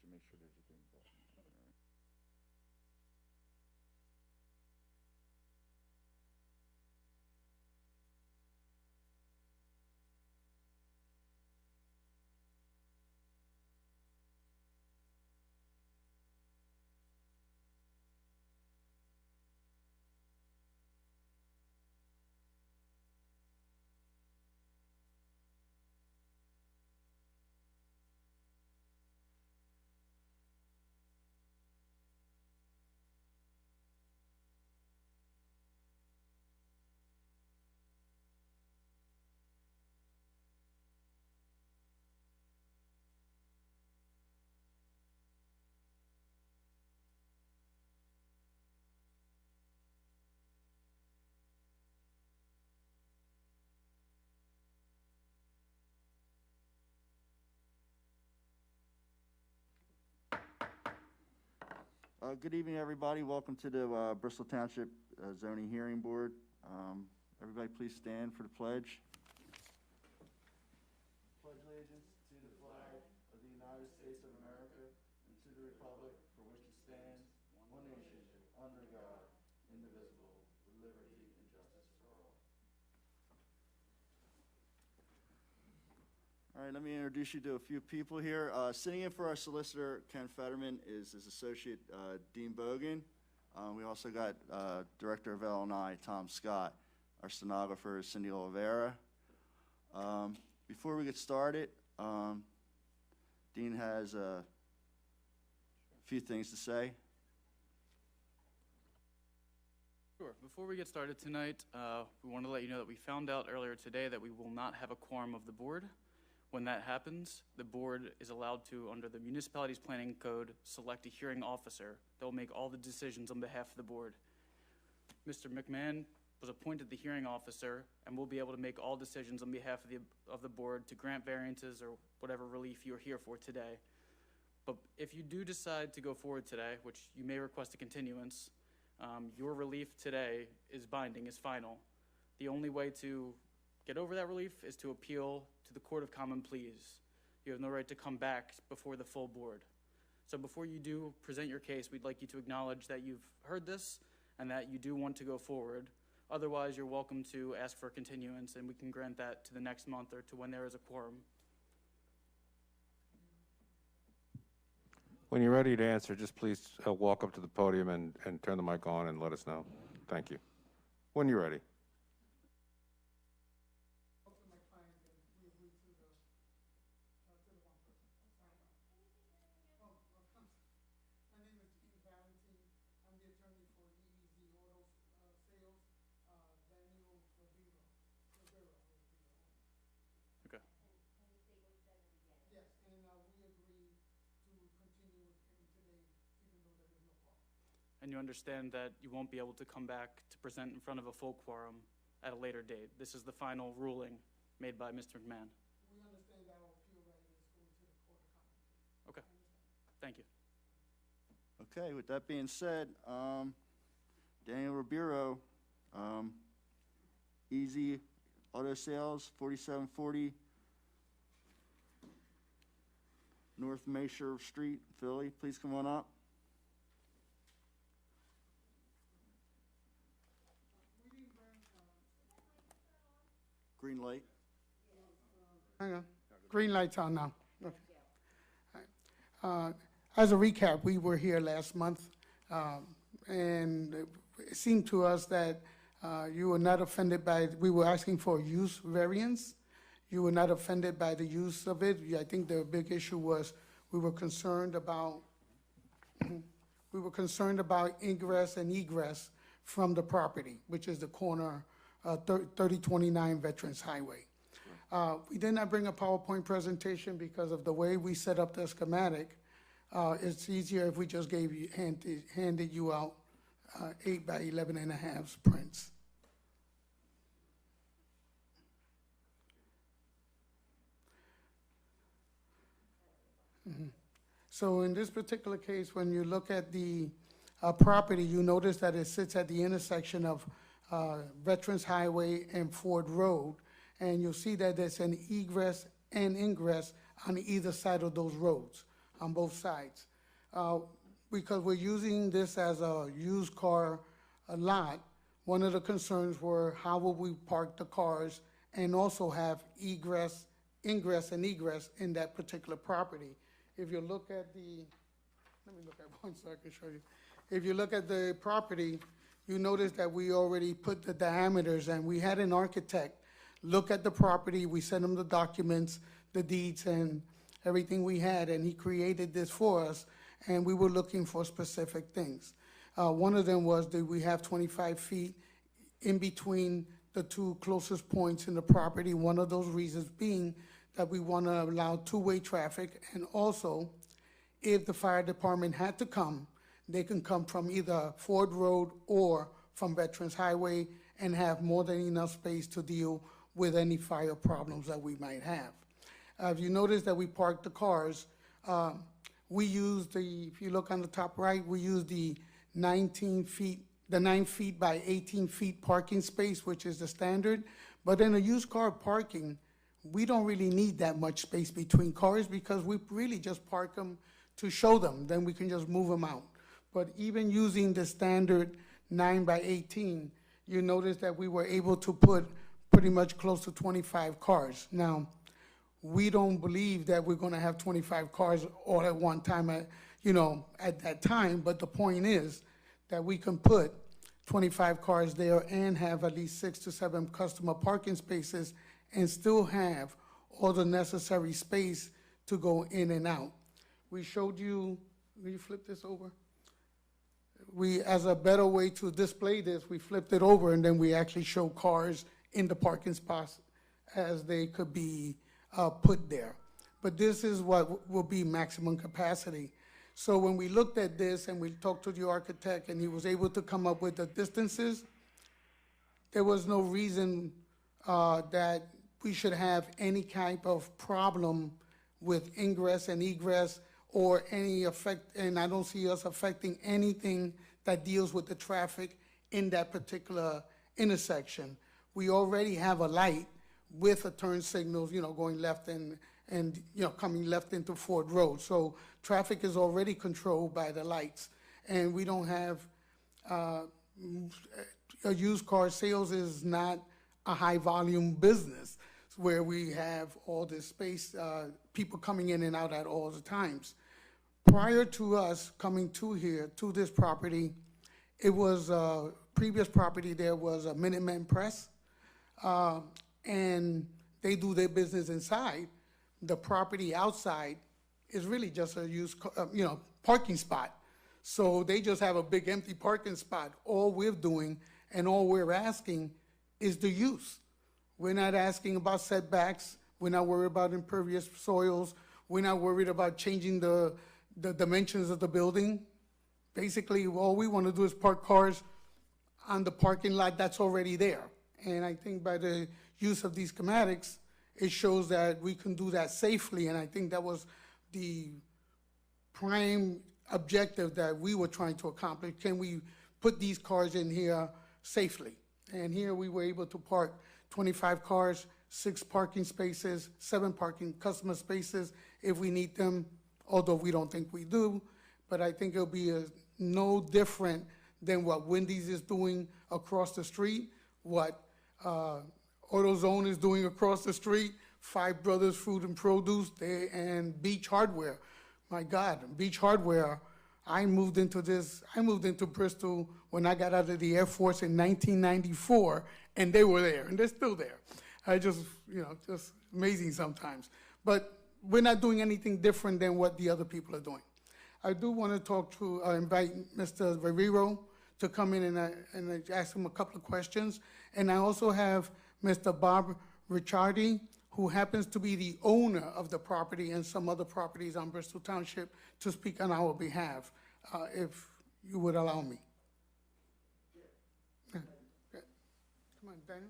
should make sure there's a green button. All right. Good evening, everybody. Welcome to the Bristol Township Zoning Hearing Board. Everybody please stand for the pledge. Pledge allegiance to the flag of the United States of America and to the republic for which it stands, one nation, under God, indivisible, with liberty and justice for all. All right, let me introduce you to a few people here. Sitting in for our solicitor, Ken Fetterman, is his associate, Dean Bogan. We also got Director of L&I, Tom Scott. Our stenographer is Cindy Oliveira. Before we get started, Dean has a few things to say. Sure. Before we get started tonight, we want to let you know that we found out earlier today that we will not have a quorum of the board. When that happens, the board is allowed to, under the municipality's planning code, select a hearing officer that will make all the decisions on behalf of the board. Mr. McMahon was appointed the hearing officer and will be able to make all decisions on behalf of the board to grant variances or whatever relief you're here for today. But if you do decide to go forward today, which you may request a continuance, your relief today is binding, is final. The only way to get over that relief is to appeal to the Court of Common Pleas. You have no right to come back before the full board. So before you do present your case, we'd like you to acknowledge that you've heard this and that you do want to go forward. Otherwise, you're welcome to ask for a continuance, and we can grant that to the next month or to when there is a quorum. When you're ready to answer, just please walk up to the podium and turn the mic on and let us know. Thank you. When you're ready. And you understand that you won't be able to come back to present in front of a full quorum at a later date. This is the final ruling made by Mr. McMahon. We understand that our appeal right is going to the Court of Common Pleas. Okay. Thank you. Okay, with that being said, Daniel Ribeiro, Easy Auto Sales, 4740 North Mayshire Street, Philly. Please come on up. Green light. Hang on. Green light's on now. Okay. All right. As a recap, we were here last month, and it seemed to us that you were not offended by, we were asking for a use variance. You were not offended by the use of it. I think the big issue was we were concerned about ingress and egress from the property, which is the corner 3029 Veterans Highway. We did not bring a PowerPoint presentation because of the way we set up the schematic. It's easier if we just handed you out 8 by 11.5 prints. So in this particular case, when you look at the property, you notice that it sits at the intersection of Veterans Highway and Ford Road, and you'll see that there's an egress and ingress on either side of those roads. on both sides. Because we're using this as a used car lot, one of the concerns were how will we park the cars and also have ingress and egress in that particular property. If you look at let me look at one so I can show you. If you look at the property, you notice that we already put the diameters, and we had an architect look at the property. We sent him the documents, the deeds, and everything we had, and he created this for us, and we were looking for specific things. One of them was that we have 25 feet in between the two closest points in the property. One of those reasons being that we want to allow two-way traffic, and also, if the fire department had to come, they can come from either Ford Road or from Veterans Highway and have more than enough space to deal with any fire problems that we might have. If you notice that we parked the cars, we use if you look on the top right, we use the 9 feet by 18 feet parking space, which is the standard. But in a used car parking, we don't really need that much space between cars because we really just park them to show them, then we can just move them out. But even using the standard 9 by 18, you notice that we were able to put pretty much close to 25 cars. Now, we don't believe that we're gonna have 25 cars all at one time at that time, but the point is that we can put 25 cars there and have at least 6 to 7 customer parking spaces and still have all the necessary space to go in and out. We showed you, will you flip this over? As a better way to display this, we flipped it over and then we actually show cars in the parking spots as they could be put there. But this is what will be maximum capacity. So when we looked at this and we talked to the architect and he was able to come up with the distances, there was no reason that we should have any type of problem with ingress and egress or any effect, and I don't see us affecting anything that deals with the traffic in that particular intersection. We already have a light with a turn signals, going left and coming left into Ford Road. So traffic is already controlled by the lights. And we don't have, used car sales is not a high volume business where we have all this space, people coming in and out at all the times. Prior to us coming to this property, it was previous property there was a Minuteman Press, and they do their business inside. The property outside is really just a used, parking spot. So they just have a big empty parking spot. All we're doing and all we're asking is the use. We're not asking about setbacks. We're not worried about impervious soils. We're not worried about changing the dimensions of the building. Basically, all we want to do is park cars on the parking lot that's already there. And I think by the use of these schematics, it shows that we can do that safely. And I think that was the prime objective that we were trying to accomplish. Can we put these cars in here safely? And here we were able to park 25 cars, 6 parking spaces, 7 parking customer spaces if we need them, although we don't think we do. But I think it'll be no different than what Wendy's is doing across the street, what AutoZone is doing across the street, Five Brothers Food and Produce, and Beach Hardware. My God, Beach Hardware, I moved into Bristol when I got out of the Air Force in 1994, and they were there, and they're still there. Just amazing sometimes. But we're not doing anything different than what the other people are doing. I do want to invite Mr. Veriro to come in and ask him a couple of questions. And I also have Mr. Bob Ricciardi, who happens to be the owner of the property and some other properties on Bristol Township, to speak on our behalf, if you would allow me. Yeah. Come on, Daniel.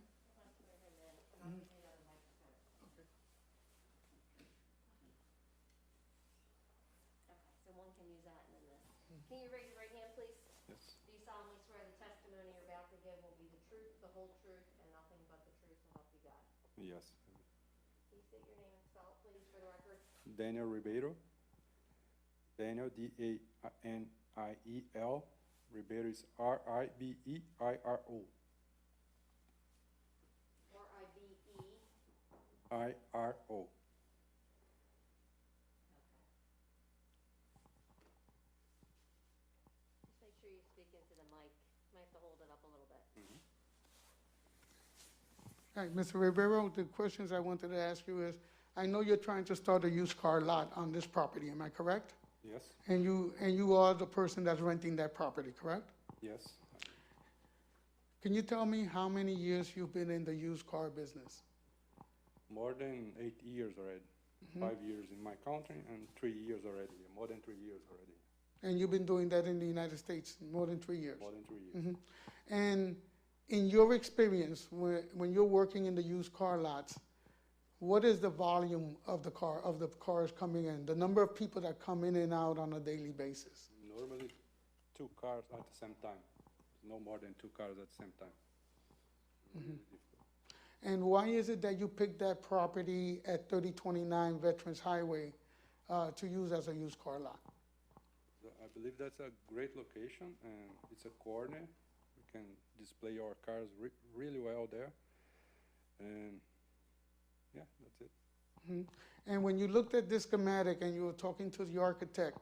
Can you raise your right hand, please? Yes. Do you solemnly swear the testimony you're about to give will be the truth, the whole truth, and nothing but the truth, so help you God? Yes. Can you state your name and spell it, please, for the record? Daniel Ribeiro. Daniel, D-A-N-I-E-L. Ribeiro is R-I-B-E-I-R-O. R-I-B-E. I-R-O. Just make sure you speak into the mic. Might have to hold it up a little bit. All right, Mr. Rivero, the questions I wanted to ask you is, I know you're trying to start a used car lot on this property, am I correct? Yes, And you are the person that's renting that property, correct? yes. Can you tell me how many years you've been in the used car business? More than 8 years already. 5 years in my country and 3 years already. More than 3 years already. And you've been doing that in the United States more than 3 years? More than 3 years. And in your experience, when you're working in the used car lots, what is the volume of the cars coming in? The number of people that come in and out on a daily basis? Normally, 2 cars at the same time. No more than 2 cars at the same time. Really difficult. And why is it that you picked that property at 3029 Veterans Highway to use as a used car lot? I believe that's a great location, and it's a corner. We can display our cars really well there. And yeah, that's it. And when you looked at this schematic and you were talking to the architect,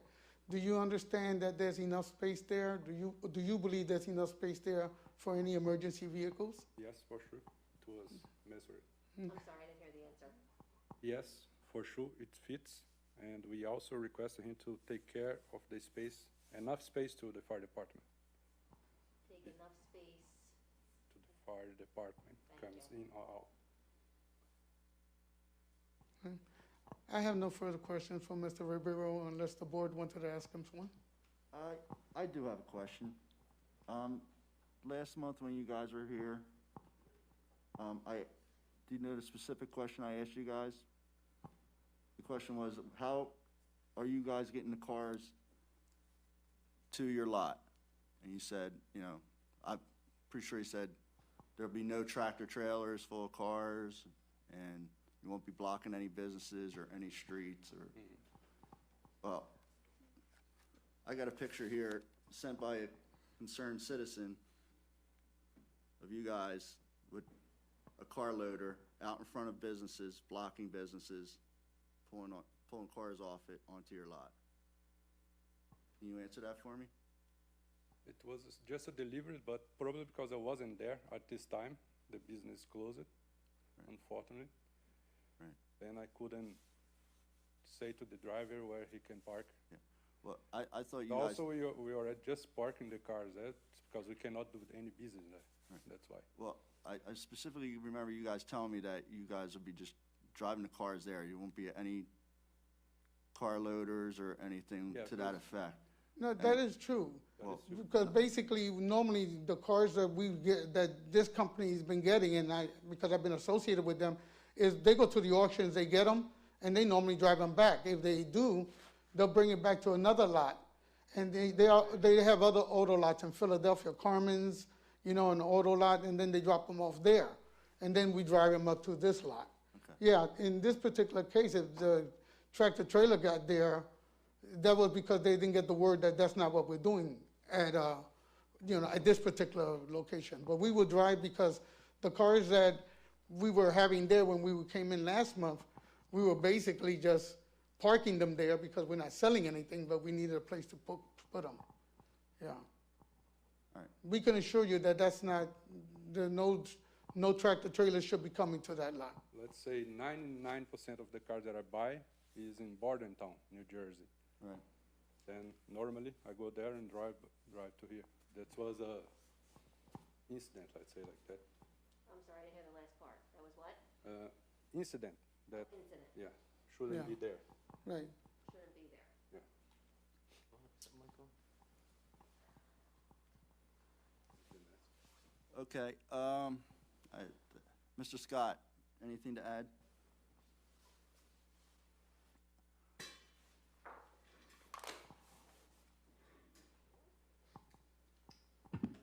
do you understand that there's enough space there? Do you believe there's enough space there for any emergency vehicles? Yes, for sure. It was measured. I'm sorry, I didn't hear the answer. Yes, for sure, it fits. And we also requested him to take care of the space, enough space to the fire department. Take enough space. To the fire department, Thank comes you. in or out. I have no further questions for Mr. Ribeiro unless the board wanted to ask him one. I do have a question. Last month when you guys were here, do you know the specific question I asked you guys? The question was, how are you guys getting the cars to your lot? And you said, I'm pretty sure you said there'll be no tractor trailers full of cars, and you won't be blocking any businesses or any streets or, well, I got a picture here sent by a concerned citizen of you guys with a car loader out in front of businesses, blocking businesses, pulling cars off it onto your lot. Can you answer that for me? It was just a delivery, but probably because I wasn't there at this time, the business closed, unfortunately. Right. Then I couldn't say to the driver where he can park. Yeah. Well, I thought you guys. Also, we were just parking the cars there because we cannot do any business there. Right. That's why. Well, I specifically remember you guys telling me that you guys would be just driving the cars there. You won't be any car loaders or anything Yeah, to that effect. No, that is true. That is true. Because basically, normally the cars that we get, that this company's been getting, and because I've been associated with them, is they go to the auctions, they get them, and they normally drive them back. If they do, they'll bring it back to another lot. And they have other auto lots in Philadelphia, Carmen's, an auto lot, and then they drop them off there. And then we drive them up to this lot. Okay. Yeah, in this particular case, if the tractor trailer got there, that was because they didn't get the word that that's not what we're doing at, at this particular location. But we would drive because the cars that we were having there when we came in last month, we were basically just parking them there because we're not selling anything, but we needed a place to put them. Yeah. All right. We can assure you that that's not, no tractor trailers should be coming to that lot. Let's say 99% of the cars that I buy is in Bordentown, New Jersey. Right. Then normally I go there and drive to here. That was a incident, let's say like that. I'm sorry, I didn't hear the last part. That was what? Incident that, Incident. yeah, shouldn't Yeah. be there. Right. Shouldn't be there. Yeah. Okay. Mr. Scott, anything to add?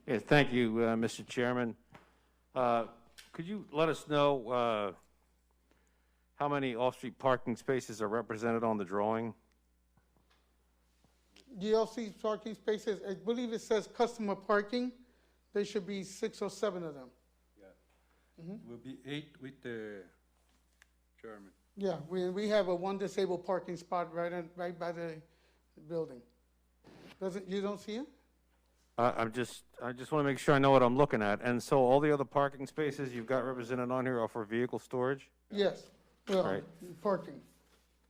Yes, thank you, Mr. Chairman. Could you let us know how many off-street parking spaces are represented on the drawing? GLC parking spaces, I believe it says customer parking. There should be 6 or 7 of them. Will be 8 with the chairman. Yeah, we have a one disabled parking spot right by the building. You don't see it? I just want to make sure I know what I'm looking at. And so all the other parking spaces you've got represented on here are for vehicle storage? Yes, well, Right. parking.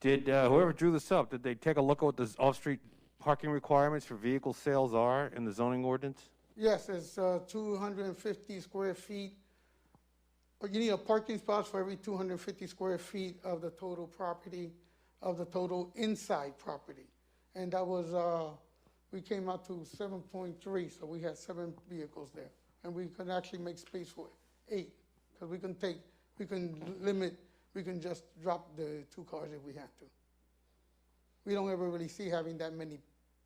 Did, whoever drew this up, did they take a look at what the off-street parking requirements for vehicle sales are in the zoning ordinance? Yes, it's 250 square feet. But you need a parking spot for every 250 square feet of the total property, of the total inside property. And that was, we came out to 7.3, so we had 7 vehicles there. And we could actually make space for 8, because we can just drop the 2 cars if we had to. We don't ever really see having that many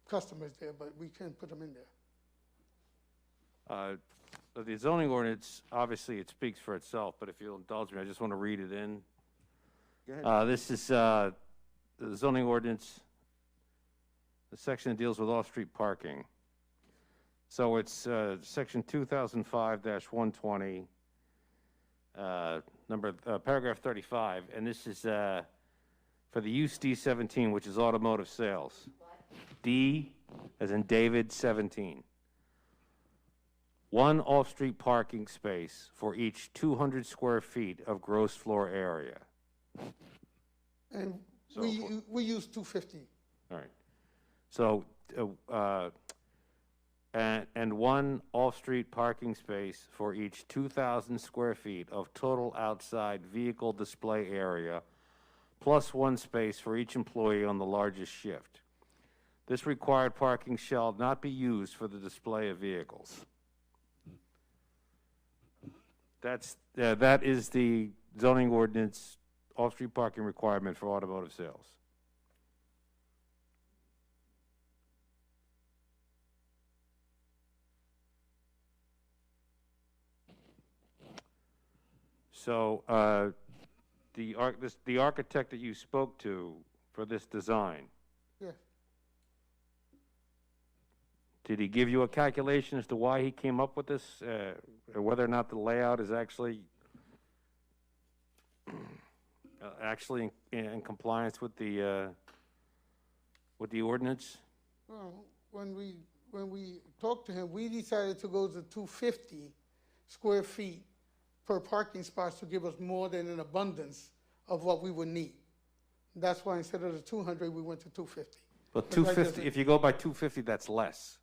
customers there, but we can put them in there. The zoning ordinance, obviously, it speaks for itself, but if you'll indulge me, I just want to read it in. Go ahead. This is the zoning ordinance, the section that deals with off-street parking. So it's section 2005-120, paragraph 35, and this is for the use D17, which is automotive sales. D, as in David, 17. 1 off-street parking space for each 200 square feet of gross floor area. And So we use 250. All right. So, and 1 off-street parking space for each 2,000 square feet of total outside vehicle display area, plus 1 space for each employee on the largest shift. This required parking shall not be used for the display of vehicles. That is the zoning ordinance off-street parking requirement for automotive sales. So, the architect that you spoke to for this design, Yes. did he give you a calculation as to why he came up with this, or whether or not the layout is actually in compliance with the ordinance? Well, when we talked to him, we decided to go to 250 square feet per parking spot to give us more than an abundance of what we would need. That's why instead of the 200, we went to 250. But But like I 250, said- if you go by 250, that's less.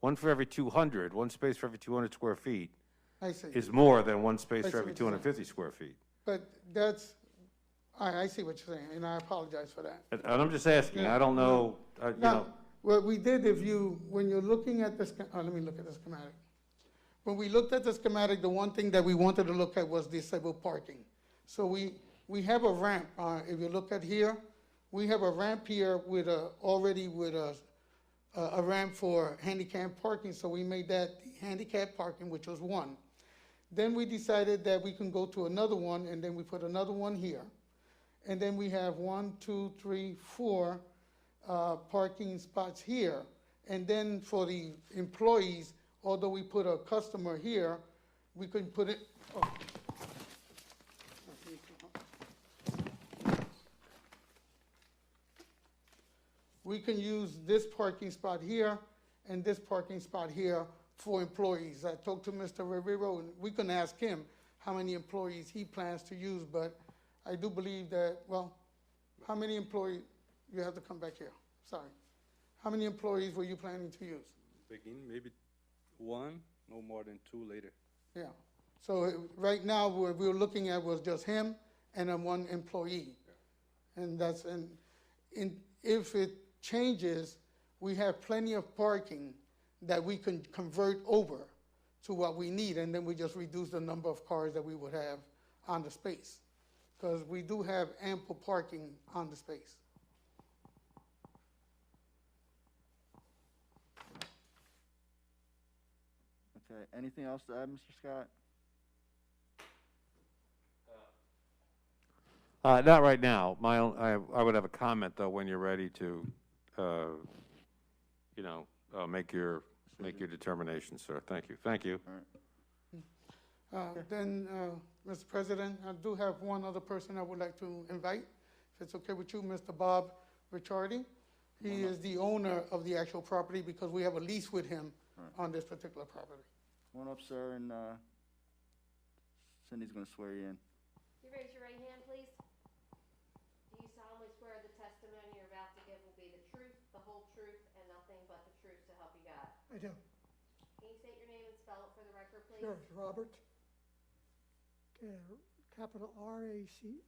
1 for every 200, 1 space for every 200 square feet I see. is more than 1 space I for see every what you're saying. 250 square feet. But that's, I see what you're saying, and I apologize for that. And I'm just asking, I don't know, you Now, know, what we did, when you're looking at this, let me look at the schematic. When we looked at the schematic, the one thing that we wanted to look at was disabled parking. So we have a ramp, if you look at here, we have a ramp here with already with a ramp for handicap parking, so we made that handicap parking, which was 1. Then we decided that we can go to another one, and then we put another one here. And then we have 1, 2, 3, 4 parking spots here. And then for the employees, although we put a customer here, we can put it, we can use this parking spot here and this parking spot here for employees. I talked to Mr. Rivero, and we can ask him how many employees he plans to use, but I do believe that, well, how many employees, you have to come back here, sorry. How many employees were you planning to use? Begin maybe 1, no more than 2 later. Yeah, so right now, what we were looking at was just him and then 1 employee. And that's, if it changes, we have plenty of parking that we can convert over to what we need, and then we just reduce the number of cars that we would have on the space. Because we do have ample parking on the space. Okay, anything else to add, Mr. Scott? not right now. I would have a comment, though, when you're ready to you know, make your determination, sir. Thank you. Thank you. Then, Mr. President, I do have one other person I would like to invite, if it's okay with you, Mr. Bob Ricciardi. He is the owner of the actual property because we have a lease with him on this particular property. Come on up, sir, and Cindy's going to swear you in. Can you raise your right hand, please? Do you solemnly swear the testimony you're about to give will be the truth, the whole truth, and nothing but the truth to help you God? I do. Can you state your name and spell it for the record, please? Sure, it's Robert, capital R-A-C-C-I-A-T-T-I.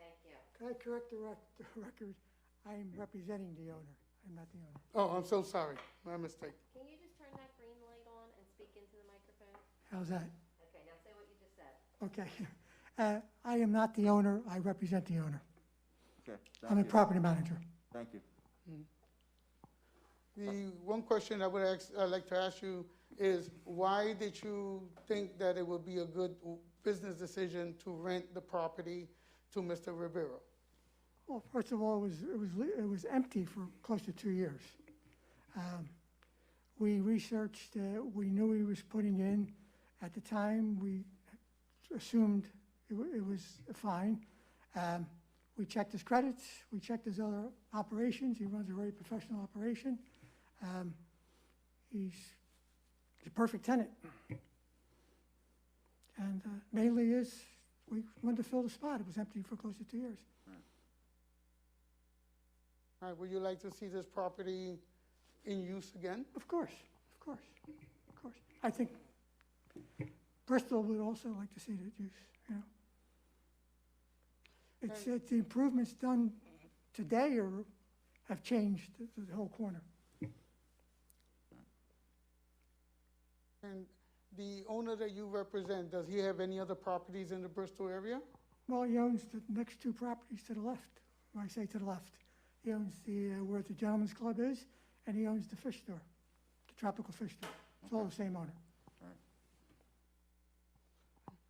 Thank you. Can I correct the record? I am representing the owner. I'm not the owner. Oh, I'm so sorry, my mistake. Can you just turn that green light on and speak into the microphone? How's that? Okay, now say what you just said. Okay. I am not the owner. I represent the owner. Okay, I'm thank a you. property manager. Thank you. The one question I'd like to ask you is, why did you think that it would be a good business decision to rent the property to Mr. Rivera? Well, first of all, it was empty for close to 2 years. We researched. We knew he was putting in. At the time, we assumed it was fine. We checked his credits. We checked his other operations. He runs a very professional operation. He's a perfect tenant. And mainly we wanted to fill the spot. It was empty for close to 2 years. All right, would you like to see this property in use again? Of course, of course, of course. I think Bristol would also like to see that use, you know. It's the improvements done today have changed the whole corner. And the owner that you represent, does he have any other properties in the Bristol area? Well, he owns the next two properties to the left. When I say to the left, he owns where the Gentleman's Club is, and he owns the fish store, the tropical fish store. It's all the same owner.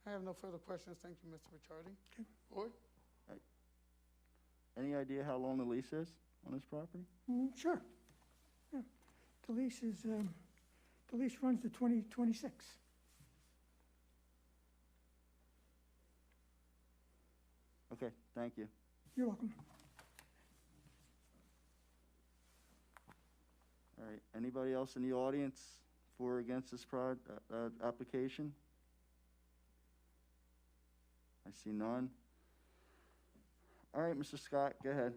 I have no further questions. Thank you, Mr. Ricciardi. Okay. Board? Any idea how long the lease is on this property? Sure. Yeah. The lease runs to 2026. Okay, thank you. You're welcome. All right, anybody else in the audience for or against this application? I see none. All right, Mr. Scott, go ahead.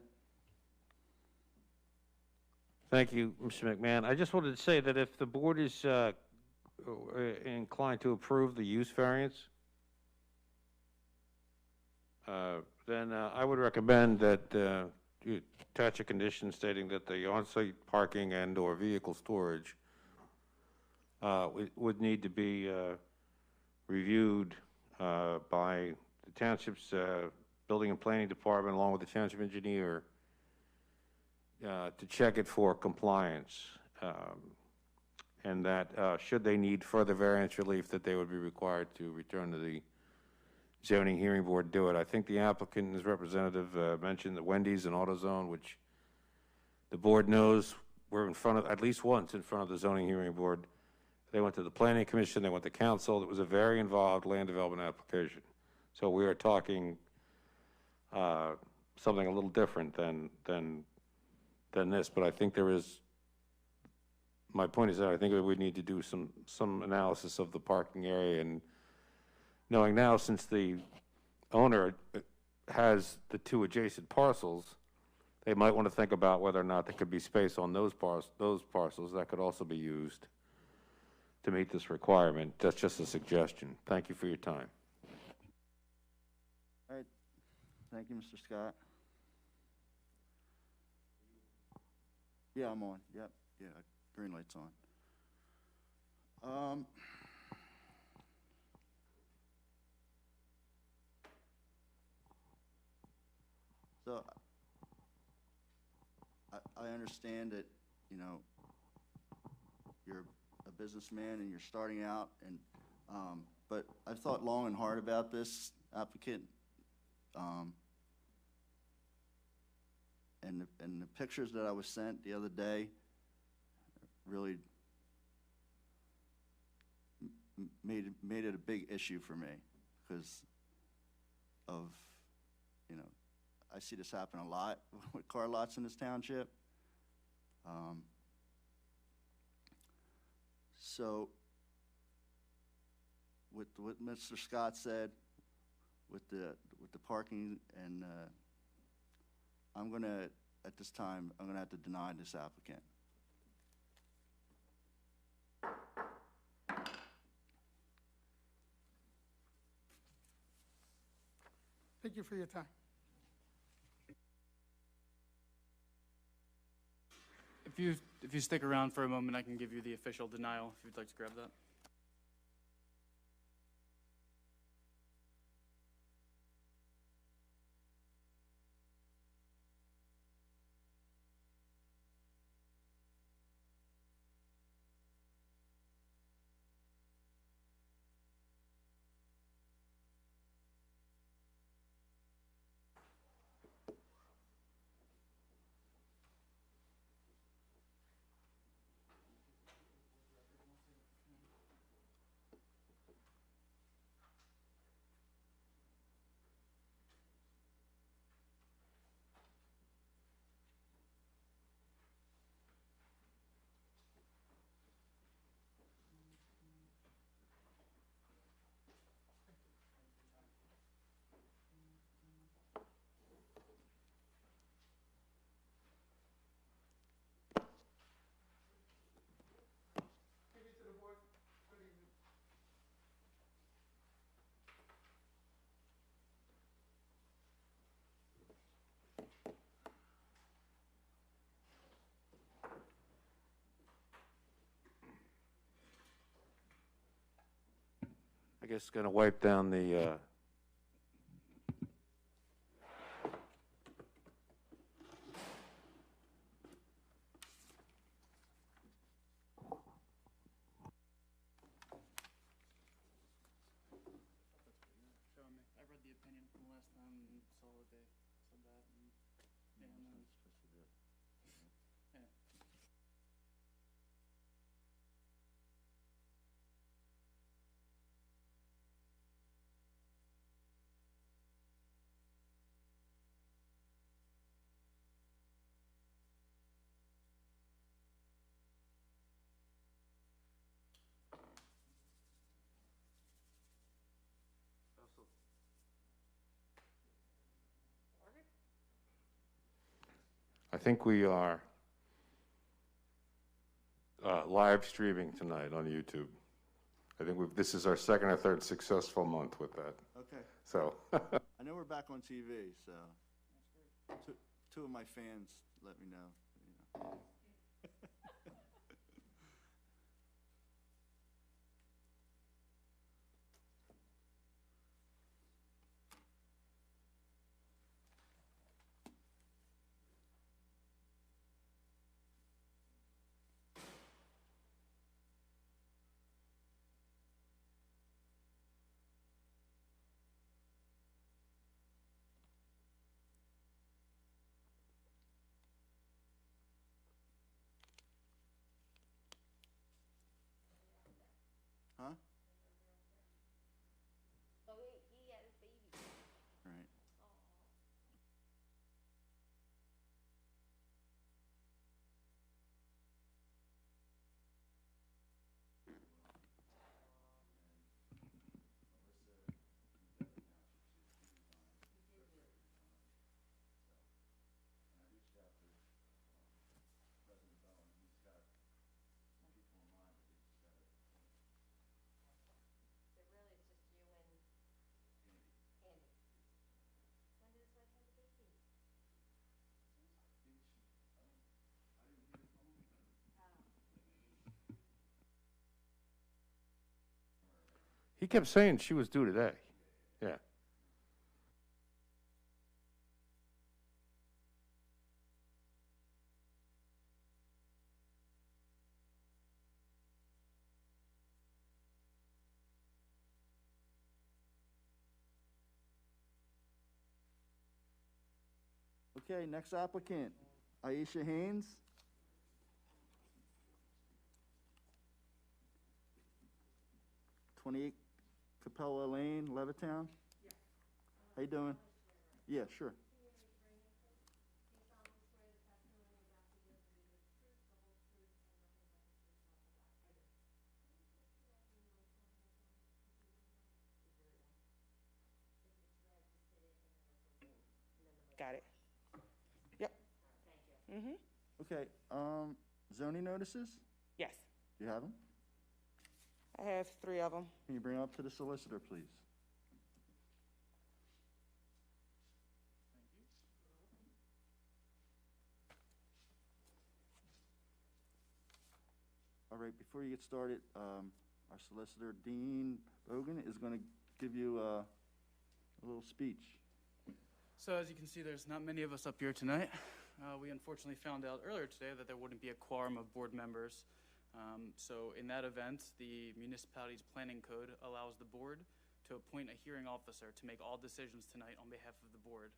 Thank you, Mr. McMahon. I just wanted to say that if the board is inclined to approve the use variance, then I would recommend that you attach a condition stating that the on-site parking and/or vehicle storage would need to be reviewed by the township's building and planning department along with the township engineer to check it for compliance, and that should they need further variance relief, that they would be required to return to the zoning hearing board to do it. I think the applicant and his representative mentioned the Wendy's and AutoZone, which the board knows were in front of, at least once in front of the zoning hearing board. They went to the planning commission, they went to council. It was a very involved land development application. So we are talking something a little different than this, but I think my point is that I think we need to do some analysis of the parking area, and knowing now, since the owner has the two adjacent parcels, they might want to think about whether or not there could be space on those parcels that could also be used to meet this requirement. That's just a suggestion. Thank you for your time. All right, thank you, Mr. Scott. Yeah, I'm on. Yep, yeah, green light's on. So, I understand that, you know, you're a businessman and you're starting out, and, but I've thought long and hard about this applicant. and the pictures that I was sent the other day really made it a big issue for me because of, you know, I see this happen a lot with car lots in this township. So with what Mr. Scott said, with the parking, and I'm gonna, at this time, I'm gonna have to deny this applicant. Thank you for your time. If you stick around for a moment, I can give you the official denial if you'd like to grab that. I guess gonna wipe down the, Showing me. I read the opinion from last time and saw what they said that and yeah. I think we are live streaming tonight on YouTube. I think this is our second or third successful month with that. Okay. So, I know we're back on TV, so two of my fans let me know. You know. Huh? Oh, he had his baby. Right. So really, it's just you and Andy. When did his wife have the baby? he kept saying she was due today. Yeah. Okay, next applicant, Aisha Haynes. '28 Capella Lane, Levittown. How you doing? Yeah, sure. Got it. Yep. Mm-hmm. Okay, zoning notices, Yes. do you have them? I have 3 of them. Can you bring them up to the solicitor, please? All right, before you get started, our solicitor, Dean Bogan, is going to give you a little speech. So as you can see, there's not many of us up here tonight. We unfortunately found out earlier today that there wouldn't be a quorum of board members. So in that event, the municipality's planning code allows the board to appoint a hearing officer to make all decisions tonight on behalf of the board.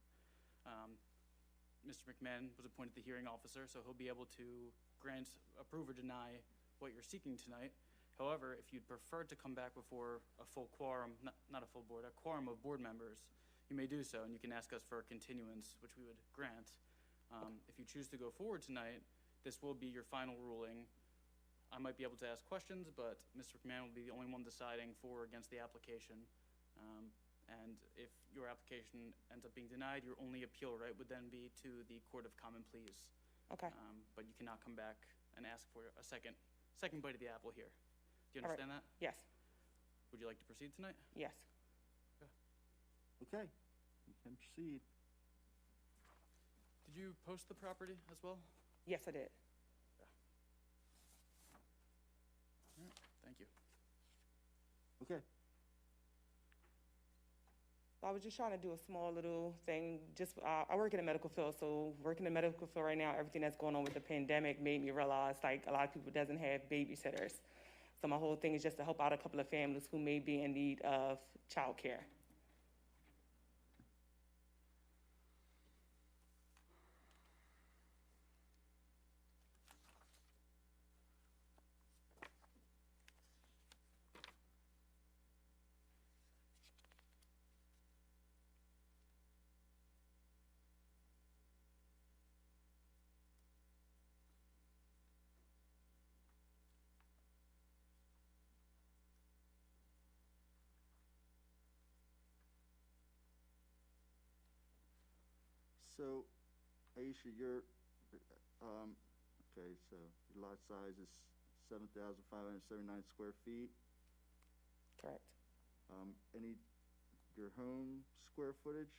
Mr. McMahon was appointed the hearing officer, so he'll be able to grant, approve, or deny what you're seeking tonight. However, if you'd prefer to come back before a full quorum, not a full board, a quorum of board members, you may do so, and you can ask us for a continuance, which we would grant. If you choose to go forward tonight, this will be your final ruling. I might be able to ask questions, but Mr. McMahon will be the only one deciding for or against the application. And if your application ends up being denied, your only appeal right would then be to the Court of Common Pleas. Okay. But you cannot come back and ask for a second bite of the apple here. Do you All right. understand that? Yes. Would you like to proceed tonight? Yes. Okay, you can proceed. Did you post the property as well? Yes, I did. All right, thank you. Okay, I was just trying to do a small little thing. Just I work in the medical field, so working in the medical field right now, everything that's going on with the pandemic made me realize like a lot of people doesn't have babysitters. So my whole thing is just to help out a couple of families who may be in need of childcare. so Aisha, okay, so your lot size is 7,579 square feet. Correct. Your home square footage?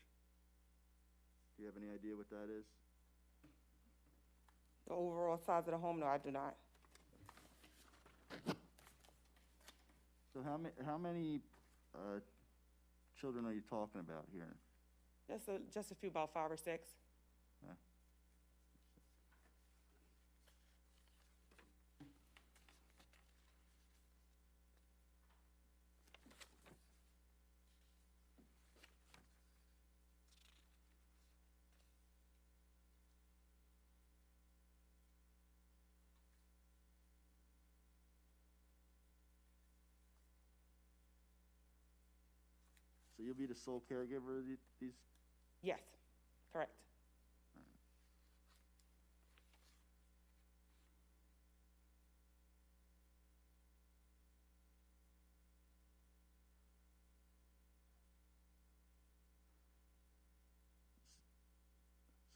Do you have any idea what that is? The overall size of the home, no, I do not. So how many children are you talking about here? Just a few, about 5 or 6. Huh? So you'll be the sole caregiver of these? Yes, correct.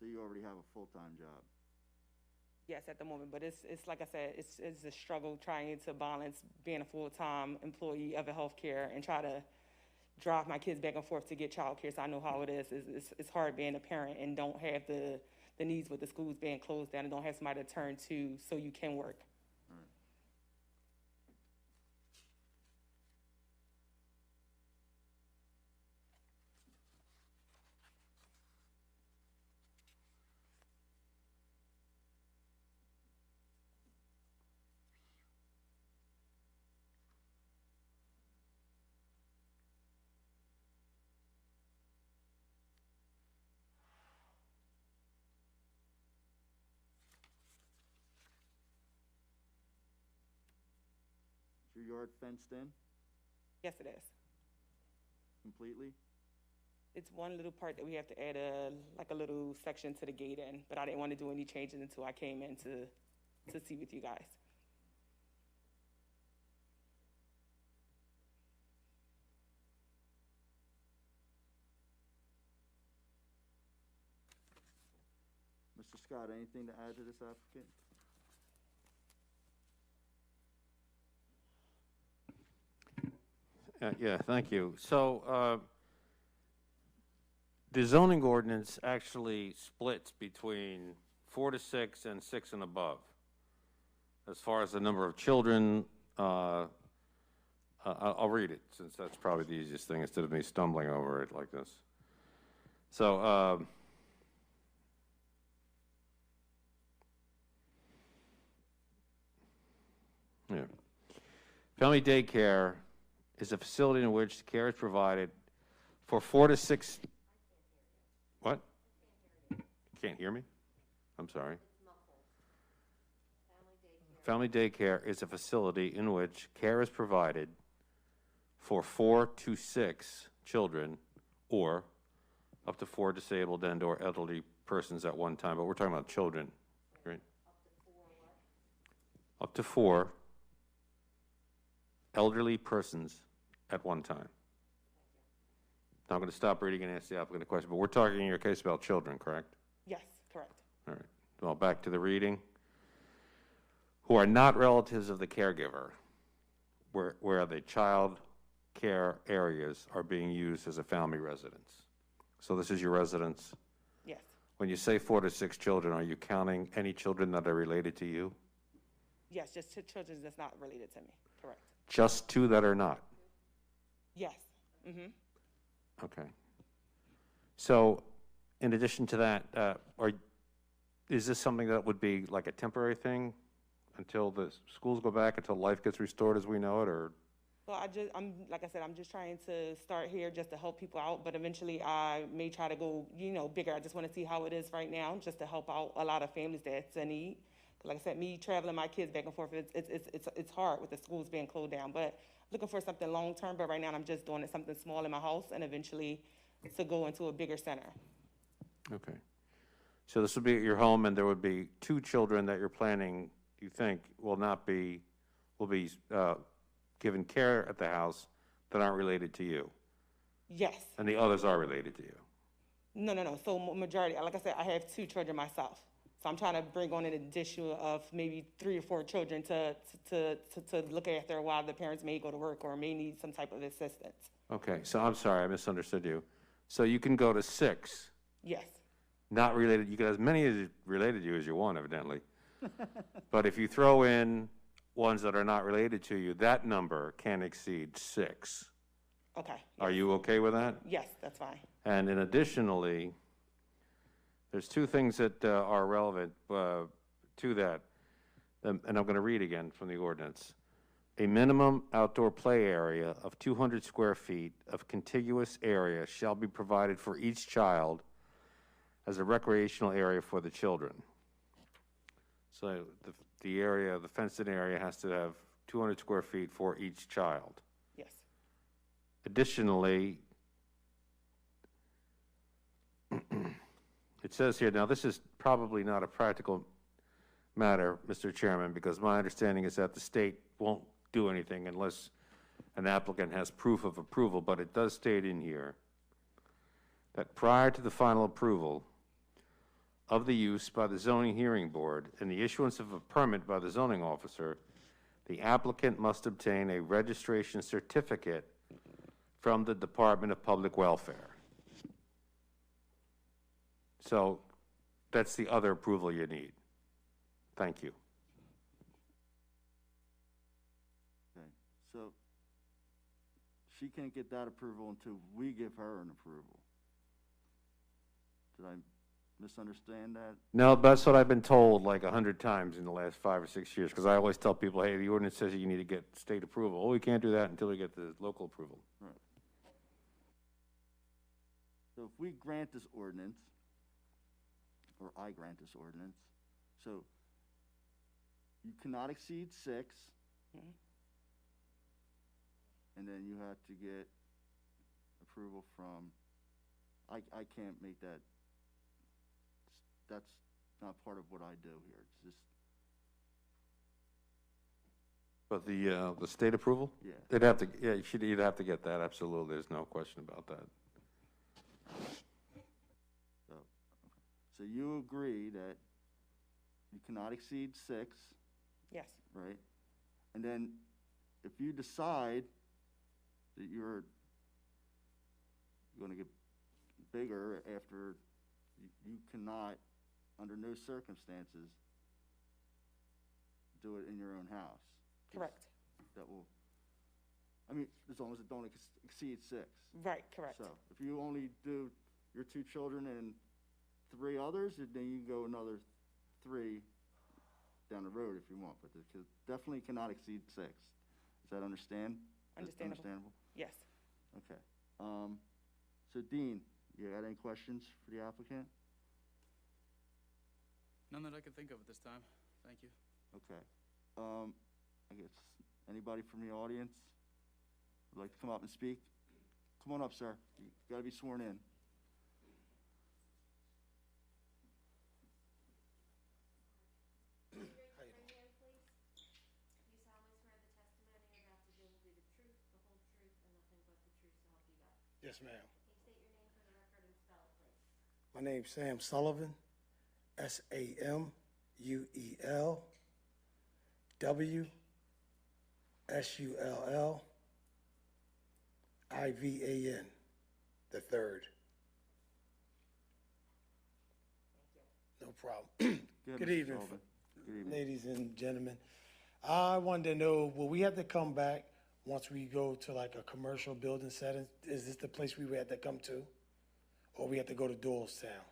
So you already have a full-time job? Yes, at the moment, but it's like I said, it's a struggle trying to balance being a full-time employee of a healthcare and try to drive my kids back and forth to get childcare. So I know how it is. It's hard being a parent and don't have the needs with the schools being closed down and don't have somebody to turn to so you can work. All right. yard fenced in Yes, it is. completely? It's one little part that we have to add like a little section to the gate in, but I didn't want to do any changes until I came in to see with you guys. Mr. Scott, anything to add to this applicant? Yeah, thank you. So, the zoning ordinance actually splits between 4 to 6 and 6 and above. As far as the number of children, I'll read it, since that's probably the easiest thing, instead of me stumbling over it like this. So, yeah. Family daycare is a facility in which care is provided for 4 to 6. What? Can't hear me? I'm sorry. Family daycare is a facility in which care is provided for 4 to 6 children or up to 4 disabled and or elderly persons at one time, but we're talking about children, right? Up to 4 elderly persons at one time. Now I'm going to stop reading and ask the applicant a question, but we're talking in your case about children, correct? Yes, correct. All right. Well, back to the reading. Who are not relatives of the caregiver, where the child care areas are being used as a family residence. So this is your residence? Yes. When you say 4 to 6 children, are you counting any children that are related to you? Yes, just two children that's not related to me, correct. Just 2 that are not? Yes. Mm-hmm. Okay. So, in addition to that, is this something that would be like a temporary thing until the schools go back, until life gets restored as we know it, or? Well, like I said, I'm just trying to start here just to help people out, but eventually I may try to go, bigger. I just want to see how it is right now, just to help out a lot of families that's in need. Like I said, me traveling my kids back and forth, it's hard with the schools being closed down, but looking for something long-term, but right now I'm just doing something small in my house and eventually to go into a bigger center. Okay. So this would be at your home, and there would be 2 children that you're planning, you think, will be given care at the house that aren't related to you? Yes. And the others are related to you? No. So majority, like I said, I have 2 children myself. So I'm trying to bring on an addition of maybe 3 or 4 children to look after while the parents may go to work or may need some type of assistance. Okay, so I'm sorry, I misunderstood you. So you can go to 6, Yes. not related, you can have as many as related to you as you want, evidently. But if you throw in ones that are not related to you, that number can exceed 6. Okay. Are Yes. you okay with that? Yes, that's fine. And in additionally, there's 2 things that are relevant to that, and I'm going to read again from the ordinance. A minimum outdoor play area of 200 square feet of contiguous area shall be provided for each child as a recreational area for the children. So the area, the fenced-in area has to have 200 square feet for each child. Yes. Additionally, it says here, now this is probably not a practical matter, Mr. Chairman, because my understanding is that the state won't do anything unless an applicant has proof of approval, but it does state in here that prior to the final approval of the use by the zoning hearing board and the issuance of a permit by the zoning officer, the applicant must obtain a registration certificate from the Department of Public Welfare. So that's the other approval you need. Thank you. Okay, so she can't get that approval until we give her an approval. Did I misunderstand that? No, that's what I've been told like 100 times in the last 5 or 6 years, because I always tell people, hey, the ordinance says you need to get state approval. Oh, we can't do that until we get the local approval. Right. So if we grant this ordinance, or I grant this ordinance, so you cannot exceed 6, Mhm. and then you have to get approval from, I can't make that, that's not part of what I do here. It's just, But the state approval? yeah. They'd have to, yeah, you'd have to get that, absolutely, there's no question about that. So you agree that you cannot exceed 6, Yes, right? And then if you decide that you're going to get bigger after, you cannot, under no circumstances, do it in your own house. 'Cause correct. That will, I mean, as long as it don't exceed 6. Right, correct. So if you only do your 2 children and 3 others, then you can go another 3 down the road if you want, but it definitely cannot exceed 6. Does that understand? Understandable. Understandable? Yes. Okay. So Dean, you got any questions for the applicant? None that I can think of at this time. Thank you. Okay. I guess, anybody from the audience would like to come up and speak? Come on up, sir. You gotta be sworn in. Can you raise your right hand, please? Do you solemnly swear the testimony you're about to give will be the truth, the whole truth, and nothing but the truth, so help you God? Yes, ma'am. Can you state your name for the record and spell it, please? My name's Sam Sullivan, SAMUELWSULLIVAN, the third. No problem. Good Mr. evening, Sullivan. Good evening. ladies and gentlemen. I wanted to know, will we have to come back once we go to like a commercial building setting? Is this the place we would have to come to? Or we have to go to Doylestown?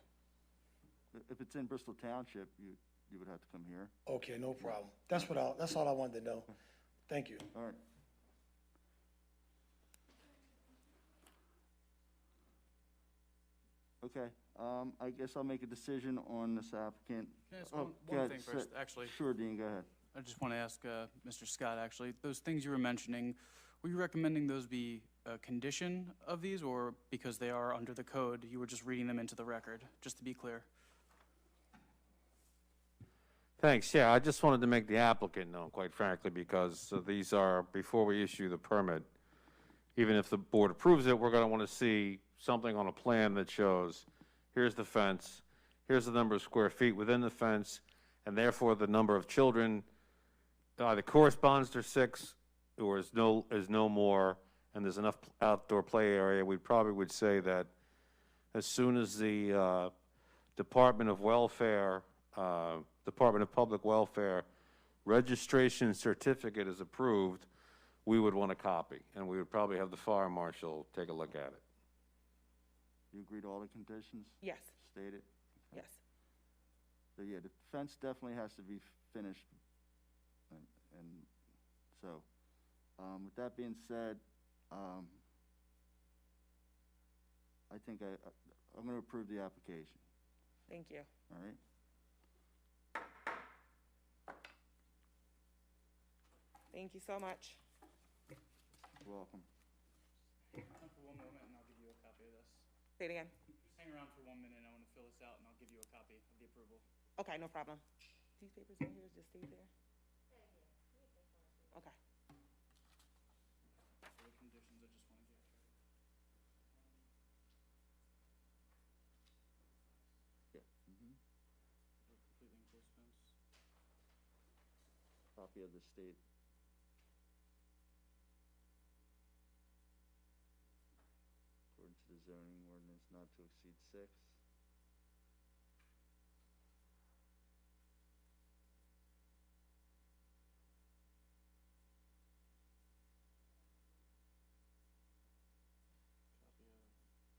If it's in Bristol Township, you would have to come here. Okay, no problem. That's all I wanted to know. Thank you. All right. Okay, I guess I'll make a decision on this applicant. Can I ask Oh, one go ahead, thing sir. first, actually? Sure, Dean, go ahead. I just want to ask Mr. Scott, actually, those things you were mentioning, were you recommending those be a condition of these, or because they are under the code, you were just reading them into the record, just to be clear? Thanks, yeah, I just wanted to make the applicant know, quite frankly, because these are, before we issue the permit, even if the board approves it, we're gonna wanna see something on a plan that shows, here's the fence, here's the number of square feet within the fence, and therefore the number of children either corresponds to 6 or is no more, and there's enough outdoor play area. We probably would say that as soon as the Department of Public Welfare registration certificate is approved, we would want a copy, and we would probably have the fire marshal take a look at it. You agree to all the conditions Yes, stated? yes. So, yeah, the fence definitely has to be finished. And so, with that being said, I think I'm gonna approve the application, Thank you. all right? Thank you so much. You're welcome. Hang on for 1 moment, and I'll give you a copy of this. Say it again. Just hang around for 1 minute, I want to fill this out, and I'll give you a copy of the approval. Okay, no problem. These papers in here, just stay there? Okay. For the conditions, I just want to get Yeah. a completely enclosed fence. Copy of the state. According to the zoning ordinance, not to exceed 6.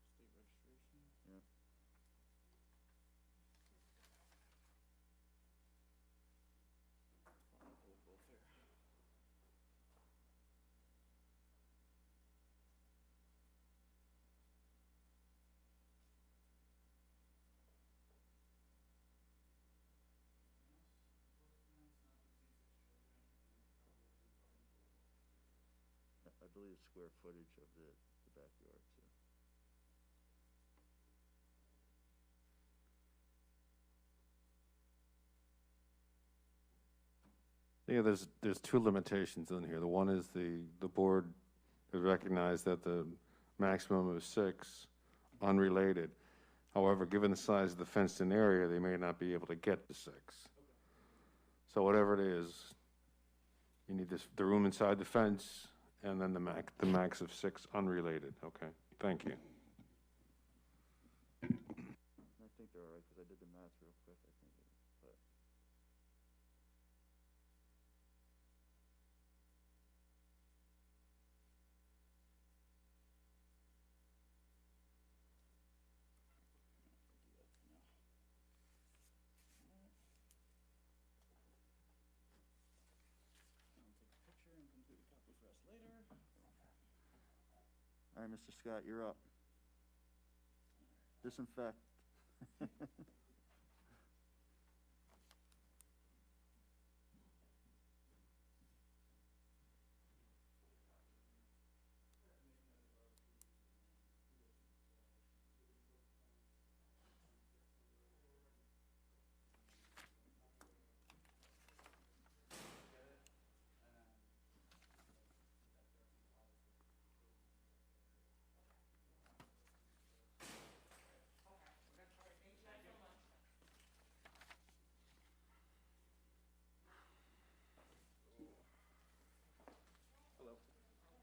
Copy of state registration. Yep. Public welfare. believe, square footage of the backyard, so. Yeah, there's two limitations in here. The one is the board has recognized that the maximum is 6, unrelated. However, given the size of the fenced-in area, they may not be able to get to 6. So whatever it is, you need the room inside the fence, and then the max of 6 unrelated. Okay, thank you. I think they're all right, because I did the math real quick, I think, but. All right, Mr. Scott, you're up. Disinfect.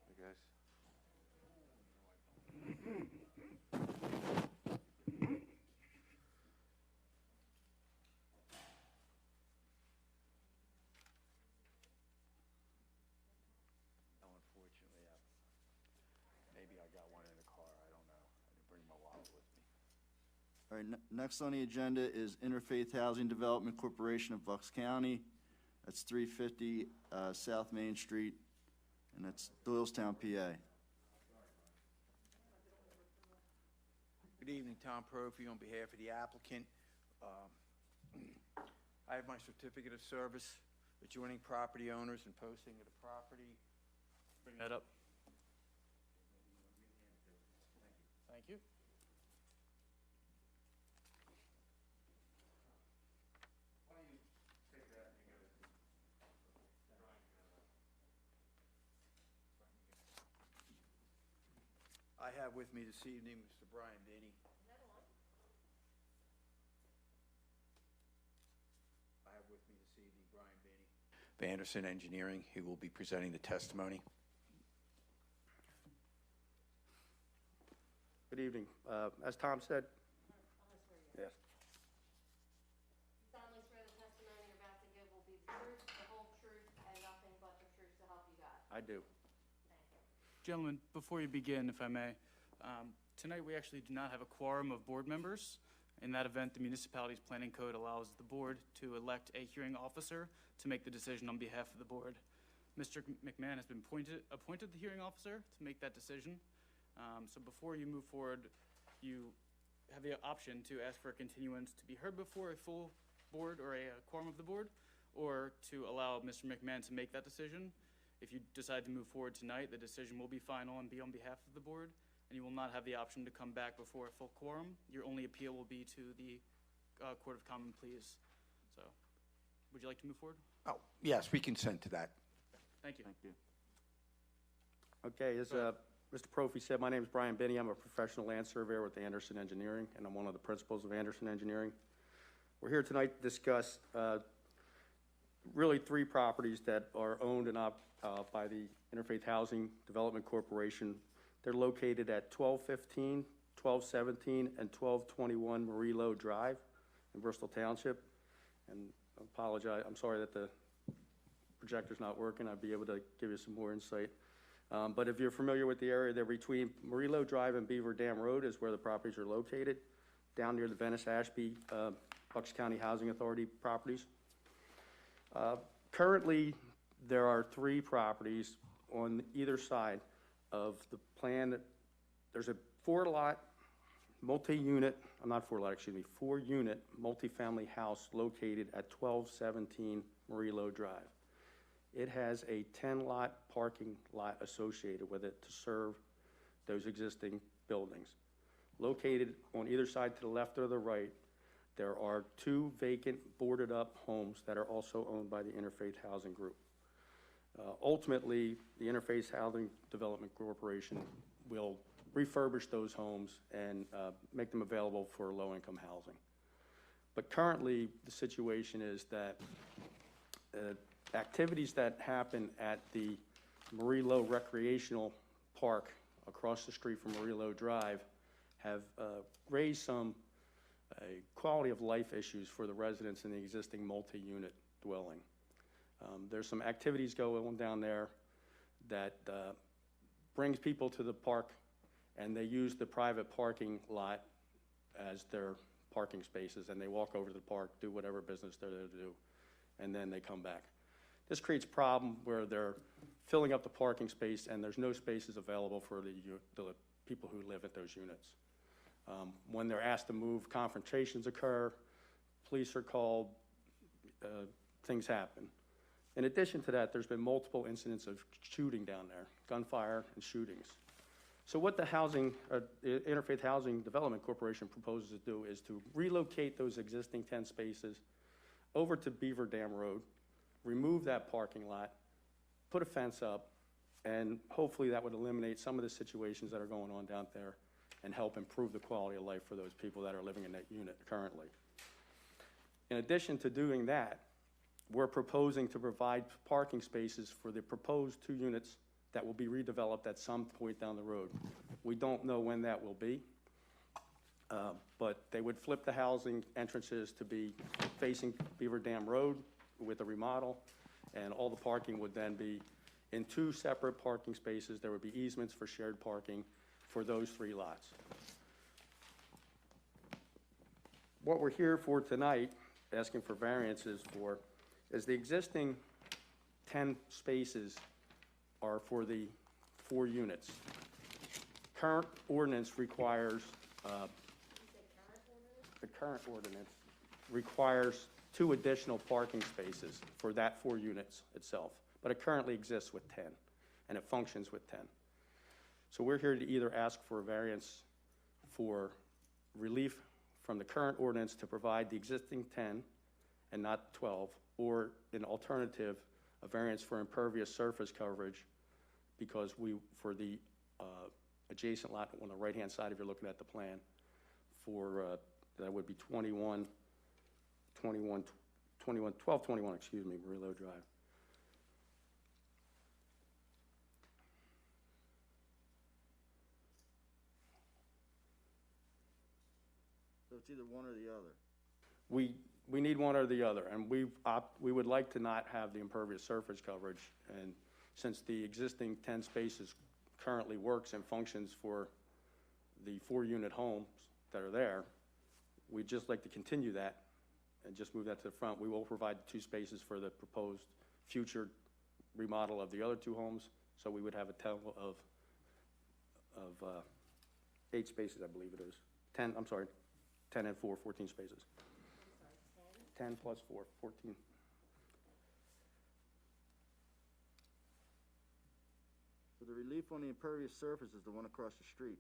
Hey, guys. No, unfortunately, maybe I got one in the car, I don't know. I didn't bring my wallet with me. All right, next on the agenda is Interfaith Housing Development Corporation of Bucks County. That's 350 South Main Street, and that's Doylestown, PA. Good evening, Tom Prophy on behalf of the applicant. I have my certificate of service adjoining property owners and posting of the property. Bring that up. Thank you. I have with me this evening Mr. Brian Binney. I have with me this evening Brian Binney of Anderson Engineering, who will be presenting the testimony. Good evening. As Tom said, yes, You solemnly swear the testimony you're about to give will be the truth, the whole truth, and nothing but the truth to help you God. I do. Thank you. Gentlemen, before you begin, if I may, tonight we actually do not have a quorum of board members. In that event, the municipality's planning code allows the board to elect a hearing officer to make the decision on behalf of the board. Mr. McMahon has been appointed the hearing officer to make that decision. So before you move forward, you have the option to ask for a continuance to be heard before a full board or a quorum of the board, or to allow Mr. McMahon to make that decision. If you decide to move forward tonight, the decision will be final and be on behalf of the board, and you will not have the option to come back before a full quorum. Your only appeal will be to the Court of Common Pleas. So, would you like to move forward? Oh, yes, we consent to that. Thank you. Thank you. Okay, as Mr. Prophy said, my name is Brian Binney. I'm a professional land surveyor with Anderson Engineering, and I'm one of the principals of Anderson Engineering. We're here tonight to discuss really 3 properties that are owned and by the Interfaith Housing Development Corporation. They're located at 1215, 1217, and 1221 Murillo Drive in Bristol Township. And I apologize, I'm sorry that the projector's not working. I'd be able to give you some more insight. But if you're familiar with the area, they're between Murillo Drive and Beaver Dam Road is where the properties are located, down near the Venice-Ashby, Bucks County Housing Authority properties. Currently, there are 3 properties on either side of the plan. There's a 4-lot multi-unit, not 4-lot, excuse me, 4-unit multifamily house located at 1217 Murillo Drive. It has a 10-lot parking lot associated with it to serve those existing buildings. Located on either side to the left or the right, there are 2 vacant boarded-up homes that are also owned by the Interfaith Housing Group. Ultimately, the Interfaith Housing Development Corporation will refurbish those homes and make them available for low-income housing. But currently, the situation is that activities that happen at the Murillo Recreational Park across the street from Murillo Drive have raised some quality of life issues for the residents in the existing multi-unit dwelling. There's some activities going on down there that brings people to the park, and they use the private parking lot as their parking spaces, and they walk over to the park, do whatever business they're there to do, and then they come back. This creates a problem where they're filling up the parking space and there's no spaces available for the people who live at those units. When they're asked to move, confrontations occur, police are called, things happen. In addition to that, there's been multiple incidents of shooting down there, gunfire and shootings. So what the Interfaith Housing Development Corporation proposes to do is to relocate those existing 10 spaces over to Beaver Dam Road, remove that parking lot, put a fence up, and hopefully that would eliminate some of the situations that are going on down there and help improve the quality of life for those people that are living in that unit currently. In addition to doing that, we're proposing to provide parking spaces for the proposed 2 units that will be redeveloped at some point down the road. We don't know when that will be, but they would flip the housing entrances to be facing Beaver Dam Road with a remodel, and all the parking would then be in 2 separate parking spaces. There would be easements for shared parking for those 3 lots. What we're here for tonight, asking for variances for, is the existing 10 spaces are for the 4 units. Current ordinance requires, the current ordinance requires 2 additional parking spaces for that 4 units itself, but it currently exists with 10, and it functions with 10. So we're here to either ask for a variance for relief from the current ordinance to provide the existing 10 and not 12, or an alternative, a variance for impervious surface coverage, because for the adjacent lot on the right-hand side, if you're looking at the plan, for that would be 1221, excuse me, Murillo Drive. So it's either one or the other. We need one or the other, and we would like to not have the impervious surface coverage, and since the existing 10 spaces currently works and functions for the 4-unit homes that are there, we'd just like to continue that and just move that to the front. We will provide 2 spaces for the proposed future remodel of the other 2 homes, so we would have a total of 8 spaces, I believe it is. 10, I'm sorry, 10 and 4, 14 spaces. 10 plus 4, 14. So the relief on the impervious surface is the one across the street.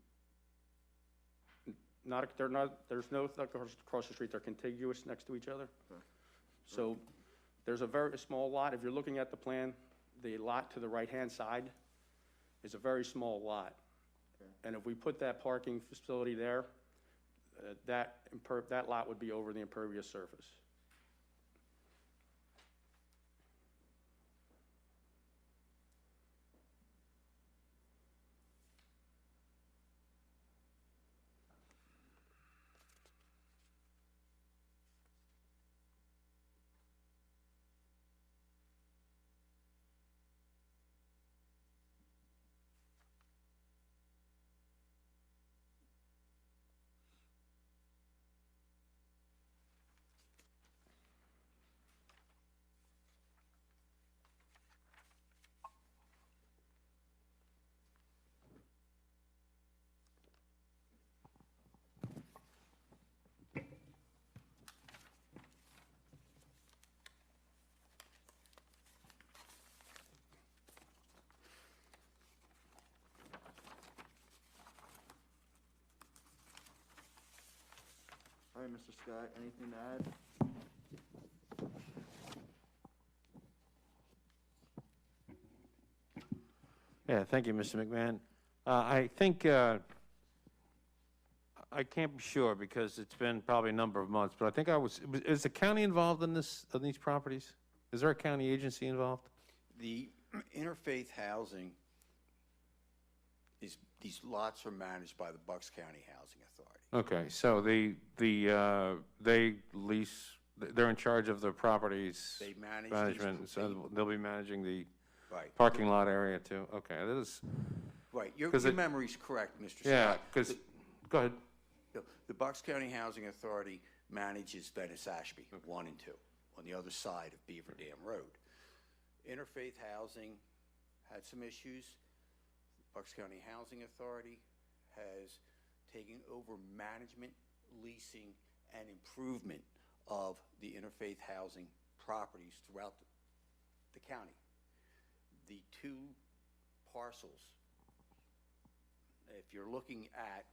There's no across the street. They're contiguous next to each other. Okay. So there's a very small lot. If you're looking at the plan, the lot to the right-hand side is a very small lot. Okay. And if we put that parking facility there, that lot would be over the impervious surface. right, Mr. Scott, anything to add? Yeah, thank you, Mr. McMahon. I think, I can't be sure because it's been probably a number of months, but I think is the county involved in these properties? Is there a county agency involved? The interfaith housing these lots are managed by the Bucks County Housing Authority. Okay, so they lease, they're in charge of the properties. They manage these management, so people. they'll be managing the Right. parking lot area too. Okay, that is, Right, your 'Cause it- memory's correct, Mr. Scott. yeah, because, go ahead. The Bucks County Housing Authority manages Venice Ashby, 1 and 2, on the other side of Beaver Dam Road. Interfaith Housing had some issues. Bucks County Housing Authority has taken over management, leasing, and improvement of the interfaith housing properties throughout the county. The 2 parcels, if you're looking at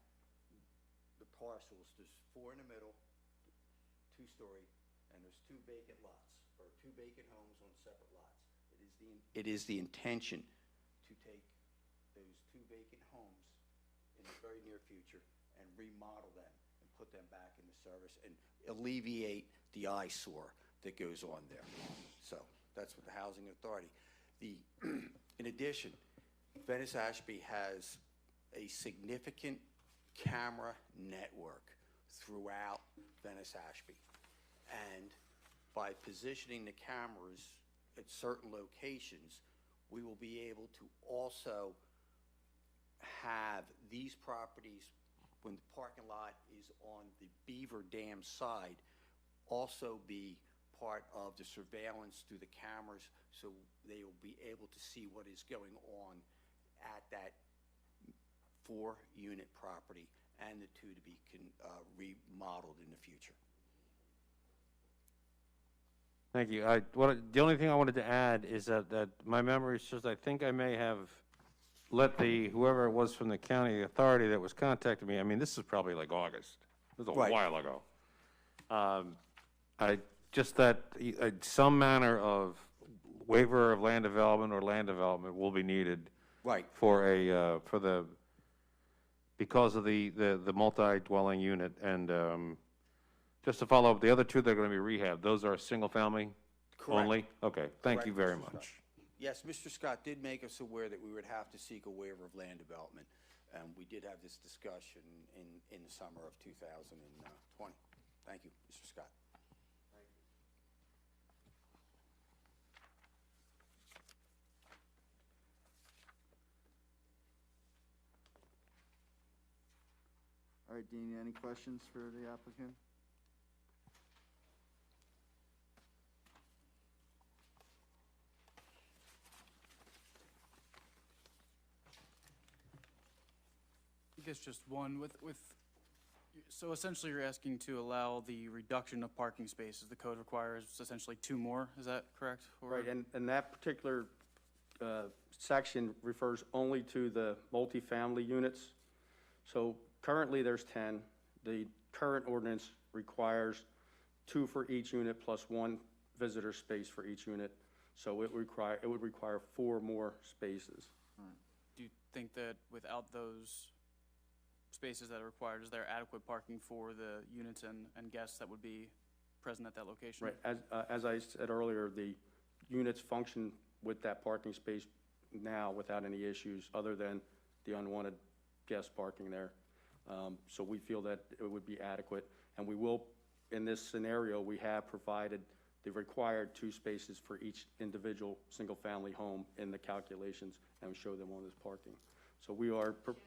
the parcels, there's 4 in the middle, 2-story, and there's 2 vacant lots, or 2 vacant homes on separate lots. It is the intention to take those 2 vacant homes in the very near future and remodel them and put them back into service and alleviate the eyesore that goes on there. So that's what the Housing Authority. In addition, Venice Ashby has a significant camera network throughout Venice Ashby. And by positioning the cameras at certain locations, we will be able to also have these properties, when the parking lot is on the Beaver Dam side, also be part of the surveillance through the cameras, so they will be able to see what is going on at that 4-unit property and the 2 to be remodeled in the future. Thank you. The only thing I wanted to add is that my memory says I think I may have let whoever it was from the county authority that was contacting me, I mean, this is probably like August. This was a Right. while ago. Just that some manner of waiver of land development or land development will be needed. Right. Because of the multi-dwelling unit. And just to follow up, the other 2 that are going to be rehabbed, those are single-family only? Okay, thank you Correct, very Mr. Scott. much. Yes, Mr. Scott did make us aware that we would have to seek a waiver of land development. We did have this discussion in the summer of 2020. Thank you, Mr. Scott. All right, Dean, any questions for the applicant? I guess just one so essentially you're asking to allow the reduction of parking spaces. The code requires essentially 2 more, is that correct? Or- Right, and that particular section refers only to the multifamily units. So currently, there's 10. The current ordinance requires 2 for each unit plus 1 visitor space for each unit. So it would require 4 more spaces. Do you think that without those spaces that are required, is there adequate parking for the units and guests that would be present at that location? Right, as I said earlier, the units function with that parking space now without any issues other than the unwanted guest parking there. So we feel that it would be adequate, and we will, in this scenario, we have provided the required 2 spaces for each individual single-family home in the calculations, and we show them on this parking. So we are, Show them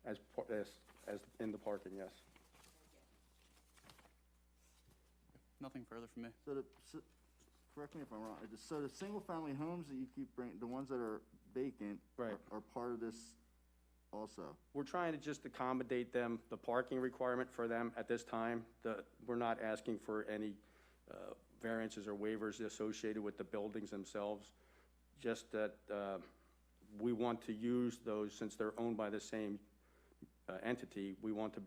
as parking? as in the parking, yes. Nothing further from me. Correct me if I'm wrong, so the single-family homes that you keep bringing, the ones that are vacant Right. are part of this also? We're trying to just accommodate them, the parking requirement for them at this time. We're not asking for any variances or waivers associated with the buildings themselves. Just that we want to use those, since they're owned by the same entity, we want to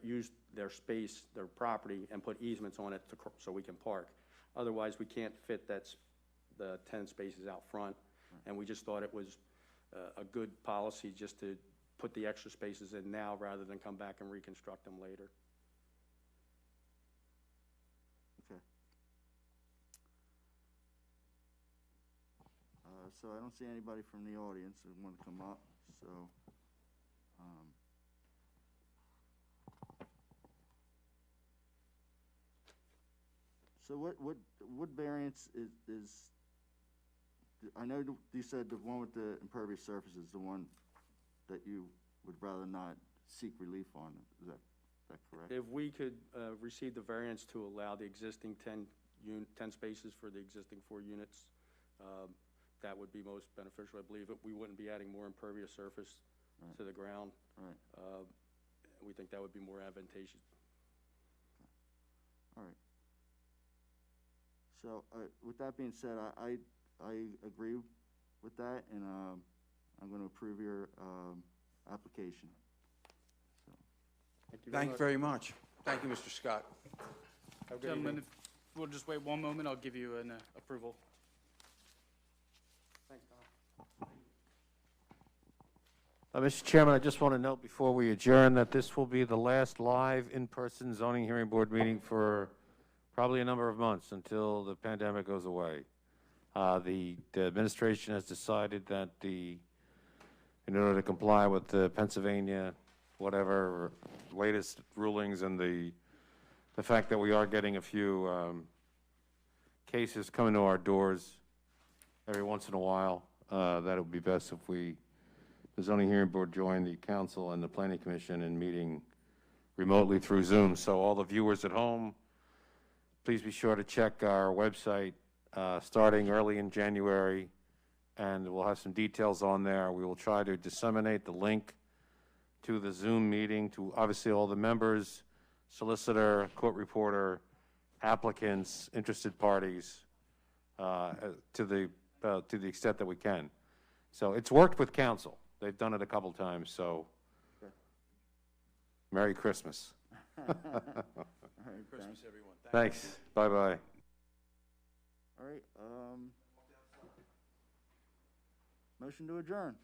use their space, their property, and put easements on it so we can park. Otherwise, we can't fit the 10 spaces out front, and we just thought it was a good policy just to put the extra spaces in now rather than come back and reconstruct them later. Okay. So I don't see anybody from the audience that want to come up, so, so what variance is, I know you said the one with the impervious surface is the one that you would rather not seek relief on, is that correct? If we could receive the variance to allow the existing 10 spaces for the existing 4 units, that would be most beneficial, I believe. We wouldn't be adding more impervious surface to the ground. Right. We think that would be more advantageous. All right. So, with that being said, I agree with that, and I'm going to approve your application. So. Thank you very much. Thank you, Mr. Scott. Have a good Gentlemen, evening. if we'll just wait one moment, I'll give you an approval. Thanks, Tom. Mr. Chairman, I just want to note before we adjourn that this will be the last live in-person zoning hearing board meeting for probably a number of months until the pandemic goes away. The administration has decided that in order to comply with the Pennsylvania, whatever, latest rulings and the fact that we are getting a few cases coming to our doors every once in a while, that it would be best if the zoning hearing board joined the council and the planning commission in meeting remotely through Zoom. So all the viewers at home, please be sure to check our website starting early in January, and we'll have some details on there. We will try to disseminate the link to the Zoom meeting to obviously all the members, solicitor, court reporter, applicants, interested parties, to the extent that we can. So it's worked with council. They've done it a couple times, so Okay. Merry Christmas. All right, Christmas, everyone. Thanks. Bye-bye. All right, motion to adjourn.